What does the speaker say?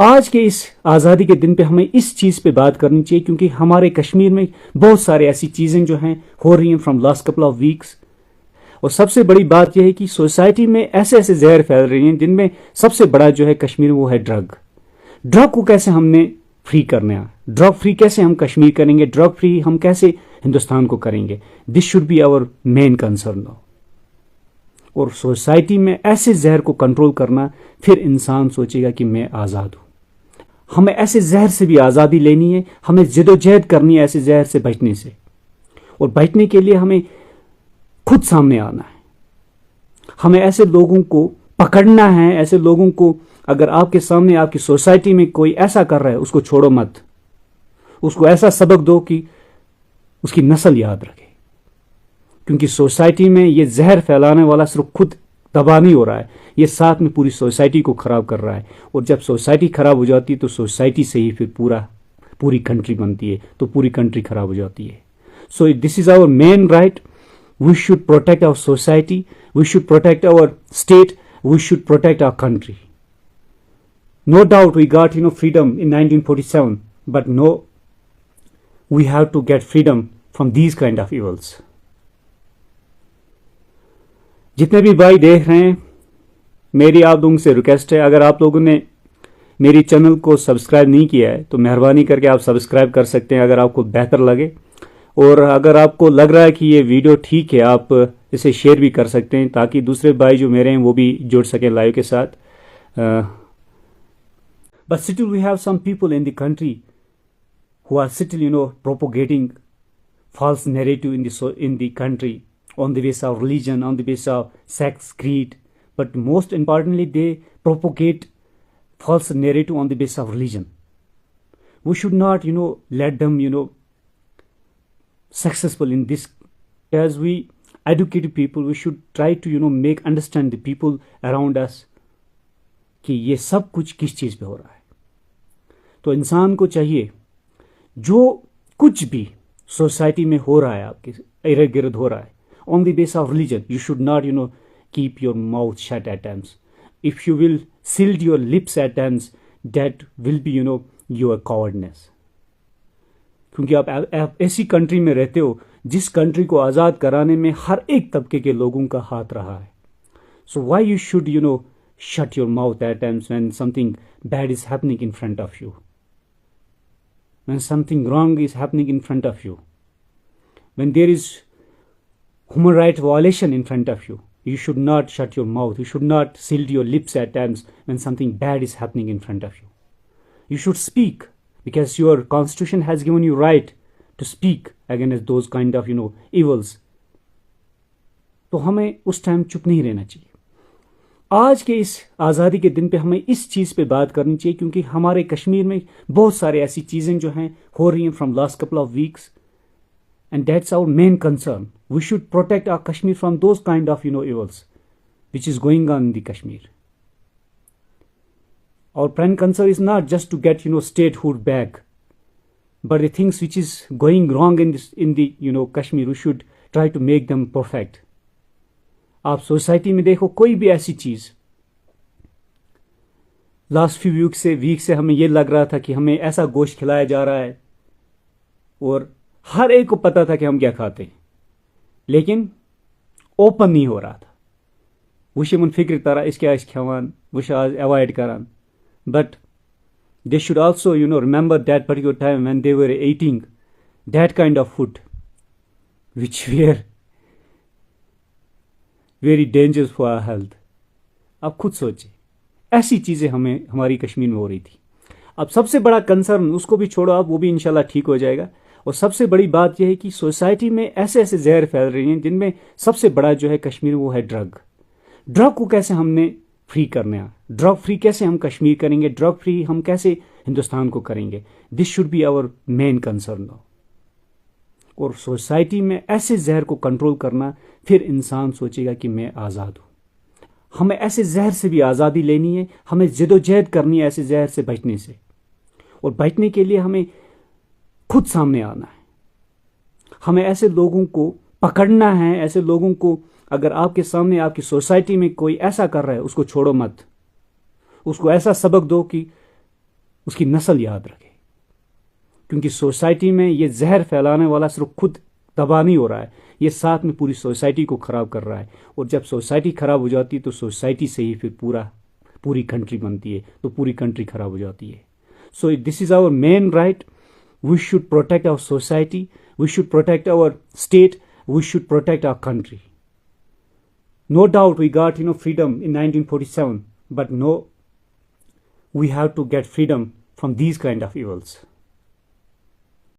आज के इस आज़ादी के दिन पे हमें इस चीज़ पे बात करनी चाहिए, क्योंकि हमारे कश्मीर में बहुत सारे ऐसी चीज़ें जो हैं हो रही हैं from last couple of weeks. और सबसे बड़ी बात यह है कि सोसाइटी में ऐसे ऐसे जहर फैल रही हैं, जिनमें सबसे बड़ा जो है कश्मीर वो है ड्रग। ड्रग को कैसे हमने फ्री करना है, ड्रग फ्री कैसे हम कश्मीर करेंगे, ड्रग फ्री हम कैसे हिंदुस्तान को करेंगे, this should be our main concern now. और सोसाइटी में ऐसे जहर को कंट्रोल करना, फिर इंसान सोचेगा कि मैं आज़ाद हूं। हमें ऐसे जहर से भी आज़ादी लेनी है, हमें जिदोजहद करनी है ऐसे जहर से बचने से। और बचने के लिए हमें खुद सामने आना है, हमें ऐसे लोगों को पकड़ना है, ऐसे लोगों को, अगर आपके सामने आपकी सोसाइटी में कोई ऐसा कर रहा है उसको छोड़ो मत, उसको ऐसा सबक दो कि उसकी नस्ल याद रखे। क्योंकि सोसाइटी में ये जहर फैलाने वाला सिर्फ खुद तबाह नहीं हो रहा है, ये साथ में पूरी सोसाइटी को खराब कर रहा है। और जब सोसाइटी खराब हो जाती है तो सोसाइटी से ही फिर पूरी कंट्री बनती है, तो पूरी कंट्री खराब हो जाती है। So this is our main right. We should protect our society, we should protect our state, we should protect our country. No doubt we got freedom in 1947, but no, we have to get freedom from these kind of evils. जितने भी भाई देख रहे हैं, मेरी आप लोगों से रिक्वेस्ट है, अगर आप लोगों ने मेरी चैनल को सब्सक्राइब नहीं किया है तो मेहरबानी करके आप सब्सक्राइब कर सकते हैं, अगर आपको बेहतर लगे। और अगर आपको लग रहा है कि ये वीडियो ठीक है, आप इसे शेयर भी कर सकते हैं, ताकि दूसरे भाई जो मेरे हैं वो भी जुड़ सकें लाइव के साथ। But still we have some people in the country who are still propagating false narrative in the country on the basis of religion, on the basis of sex, creed. But most importantly, they propagate false narrative on the basis of religion. We should not let them successful in this. As we educated people, we should try to make understand the people around us कि ये सब कुछ किस चीज़ पे हो रहा है। तो इंसान को चाहिए, जो कुछ भी सोसाइटी में हो रहा है, आपके इर्द गिर्द हो रहा है, on the basis of religion, you should not keep your mouth shut at times. If you will seal your lips at times, that will be your cowardness. क्योंकि आप ऐसी कंट्री में रहते हो जिस कंट्री को आज़ाद कराने में हर एक तबके के लोगों का हाथ रहा है। So why you should shut your mouth at times when something bad is happening in front of you, when something wrong is happening in front of you, when there is human rights violation in front of you. You should not shut your mouth, you should not seal your lips at times when something bad is happening in front of you. You should speak, because your constitution has given you right to speak against those kind of evils. तो हमें उस time चुप नहीं रहना चाहिए। आज के इस आज़ादी के दिन पे हमें इस चीज़ पे बात करनी चाहिए, क्योंकि हमारे कश्मीर में बहुत सारे ऐसी चीज़ें जो हैं हो रही हैं from last couple of weeks, and that's our main concern. We should protect our Kashmir from those kind of evils which is going on in the Kashmir. Our prime concern is not just to get statehood back, but the things which is going wrong in the Kashmir, we should try to make them perfect. आप society में देखो, कोई भी ऐसी चीज, last few week से हमें यह लग रहा था कि हमें ऐसा गोश्त खिलाया जा रहा है और हर एक को पता था कि हम क्या खाते हैं, लेकिन ओपन नहीं हो रहा था। वो यमन फिक्र तरा इसके खेवान, वो आज अवॉइड करान, but they should also remember that particular time when they were eating that kind of food which were very dangerous for our health. आप खुद सोचिए, ऐसी चीजें हमें हमारी कश्मीर में हो रही थी। अब सबसे बड़ा कंसर्न, उसको भी छोड़ो आप, वो भी इंशाल्लाह ठीक हो जाएगा। और सबसे बड़ी बात यह है कि सोसाइटी में ऐसे ऐसे जहर फैल रही हैं, जिनमें सबसे बड़ा जो है कश्मीर वो है ड्रग। ड्रग को कैसे हमने फ्री करना है, ड्रग फ्री कैसे हम कश्मीर करेंगे, ड्रग फ्री हम कैसे हिंदुस्तान को करेंगे, this should be our main concern now. और सोसाइटी में ऐसे जहर को कंट्रोल करना, फिर इंसान सोचेगा कि मैं आज़ाद हूं। हमें ऐसे जहर से भी आज़ादी लेनी है, हमें जिदोजहद करनी है ऐसे जहर से बचने से। और बचने के लिए हमें खुद सामने आना है, हमें ऐसे लोगों को पकड़ना है, ऐसे लोगों को, अगर आपके सामने आपकी सोसाइटी में कोई ऐसा कर रहा है उसको छोड़ो मत, उसको ऐसा सबक दो कि उसकी नस्ल याद रखे, क्योंकि सोसाइटी में ये जहर फैलाने वाला सिर्फ खुद तबाह नहीं हो रहा है, ये साथ में पूरी सोसाइटी को खराब कर रहा है। और जब सोसाइटी खराब हो जाती है तो सोसाइटी से ही फिर पूरी कंट्री बनती है, तो पूरी कंट्री खराब हो जाती है। So this is our main right. We should protect our society, we should protect our state, we should protect our country. No doubt we got freedom in 1947, but no, we have to get freedom from these kind of evils.